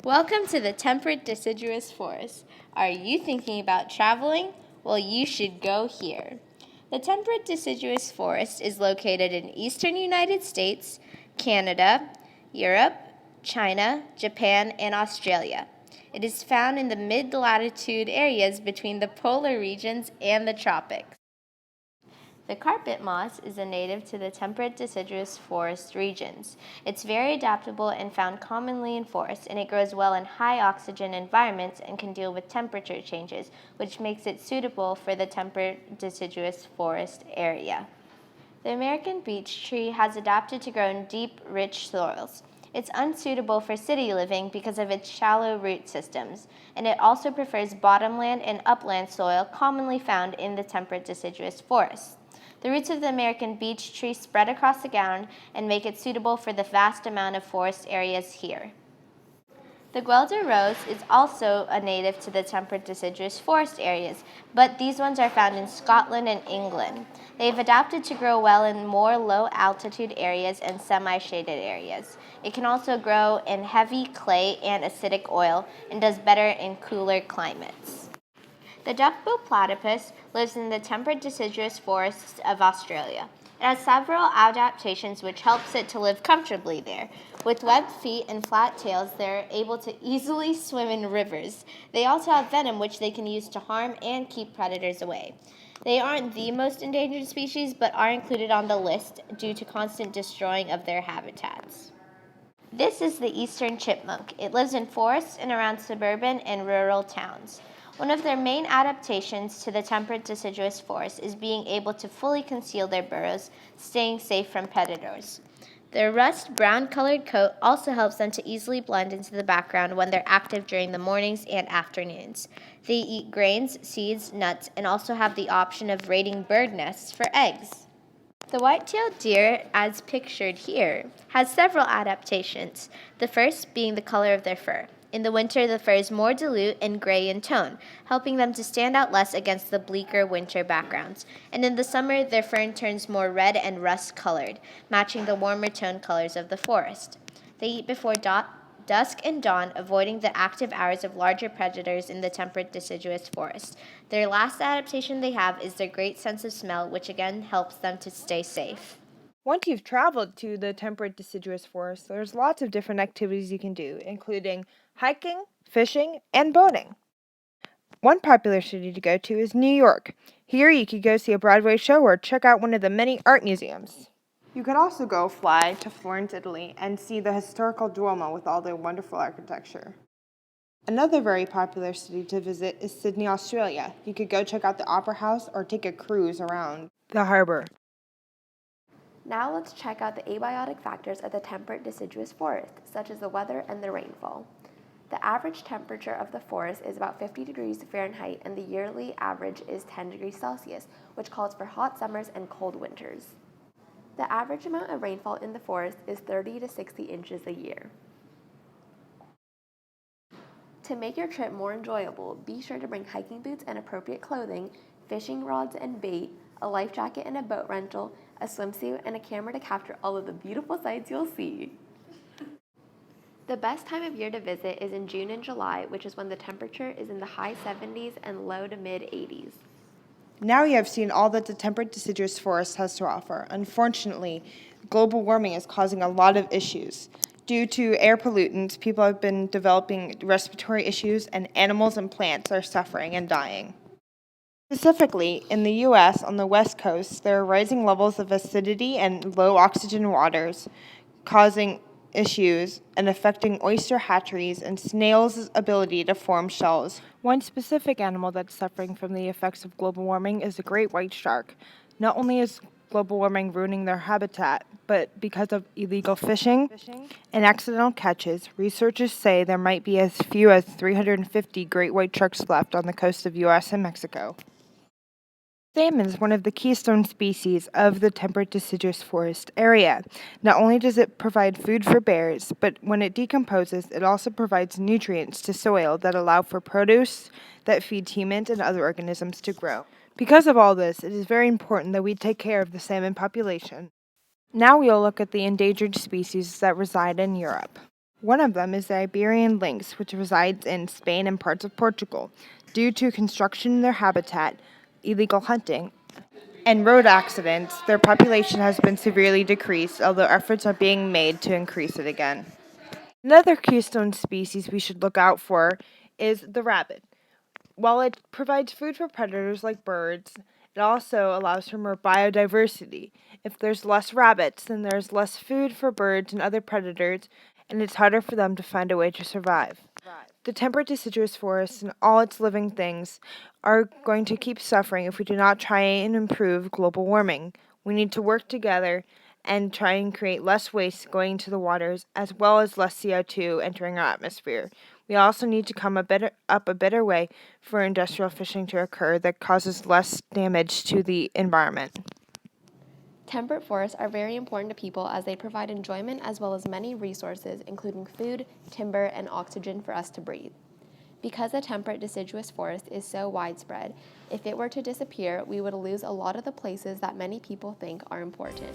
Welcome to the Temperate Deciduous Forest. Are you thinking about traveling? Well, you should go here. The Temperate Deciduous Forest is located in eastern United States, Canada, Europe, China, Japan, and Australia. It is found in the mid-latitude areas between the polar regions and the tropics. The carpet moss is a native to the temperate deciduous forest regions. It's very adaptable and found commonly in forests, and it grows well in high oxygen environments and can deal with temperature changes, which makes it suitable for the temperate deciduous forest area. The American beech tree has adapted to grow in deep, rich soils. It's unsuitable for city living because of its shallow root systems, and it also prefers bottomland and upland soil commonly found in the temperate deciduous forests. The roots of the American beech tree spread across the ground and make it suitable for the vast amount of forest areas here. The Guelder rose is also a native to the temperate deciduous forest areas, but these ones are found in Scotland and England. They've adapted to grow well in more low-altitude areas and semi-shaded areas. It can also grow in heavy clay and acidic oil and does better in cooler climates. The duckbill platypus lives in the temperate deciduous forests of Australia. It has several adaptations which helps it to live comfortably there. With webbed feet and flat tails, they're able to easily swim in rivers. They also have venom which they can use to harm and keep predators away. They aren't the most endangered species, but are included on the list due to constant destroying of their habitats. This is the eastern chipmunk. It lives in forests and around suburban and rural towns. One of their main adaptations to the temperate deciduous forest is being able to fully conceal their burrows, staying safe from predators. Their rust brown-colored coat also helps them to easily blend into the background when they're active during the mornings and afternoons. They eat grains, seeds, nuts, and also have the option of raiding bird nests for eggs. The white-tailed deer, as pictured here, has several adaptations, the first being the color of their fur. In the winter, the fur is more dilute and gray in tone, helping them to stand out less against the bleaker winter backgrounds. And in the summer, their fur turns more red and rust-colored, matching the warmer tone colors of the forest. They eat before dusk and dawn, avoiding the active hours of larger predators in the temperate deciduous forest. Their last adaptation they have is their great sense of smell, which again helps them to stay safe. Once you've traveled to the temperate deciduous forest, there's lots of different activities you can do, including hiking, fishing, and boating. One popular city to go to is New York. Here you could go see a Broadway show or check out one of the many art museums. You could also go fly to Florence, Italy, and see the historical Duomo with all their wonderful architecture. Another very popular city to visit is Sydney, Australia. You could go check out the Opera House or take a cruise around the harbor. Now let's check out the abiotic factors of the temperate deciduous forest, such as the weather and the rainfall. The average temperature of the forest is about 50 degrees Fahrenheit, and the yearly average is 10 degrees Celsius, which calls for hot summers and cold winters. The average amount of rainfall in the forest is 30 to 60 inches a year. To make your trip more enjoyable, be sure to bring hiking boots and appropriate clothing, fishing rods and bait, a life jacket and a boat rental, a swimsuit, and a camera to capture all of the beautiful sights you'll see. The best time of year to visit is in June and July, which is when the temperature is in the high 70s and low to mid 80s. Now you have seen all that the temperate deciduous forest has to offer. Unfortunately, global warming is causing a lot of issues. Due to air pollutants, people have been developing respiratory issues, and animals and plants are suffering and dying. Specifically, in the U.S., on the West Coast, there are rising levels of acidity and low oxygen waters, causing issues and affecting oyster hatcheries and snails' ability to form shells. One specific animal that's suffering from the effects of global warming is the great white shark. Not only is global warming ruining their habitat, but because of illegal fishing and accidental catches, researchers say there might be as few as 350 great white sharks left on the coast of U.S. and Mexico. Salmon is one of the keystone species of the temperate deciduous forest area. Not only does it provide food for bears, but when it decomposes, it also provides nutrients to soil that allow for produce that feeds humans and other organisms to grow. Because of all this, it is very important that we take care of the salmon population. Now we'll look at the endangered species that reside in Europe. One of them is the Iberian lynx, which resides in Spain and parts of Portugal. Due to construction in their habitat, illegal hunting, and road accidents, their population has been severely decreased, although efforts are being made to increase it again. Another keystone species we should look out for is the rabbit. While it provides food for predators like birds, it also allows for more biodiversity. If there's less rabbits, then there's less food for birds and other predators, and it's harder for them to find a way to survive. The temperate deciduous forest and all its living things are going to keep suffering if we do not try and improve global warming. We need to work together and try and create less waste going into the waters, as well as less CO2 entering our atmosphere. We also need to come up a better way for industrial fishing to occur that causes less damage to the environment. Temperate forests are very important to people as they provide enjoyment as well as many resources, including food, timber, and oxygen for us to breathe. Because the temperate deciduous forest is so widespread, if it were to disappear, we would lose a lot of the places that many people think are important.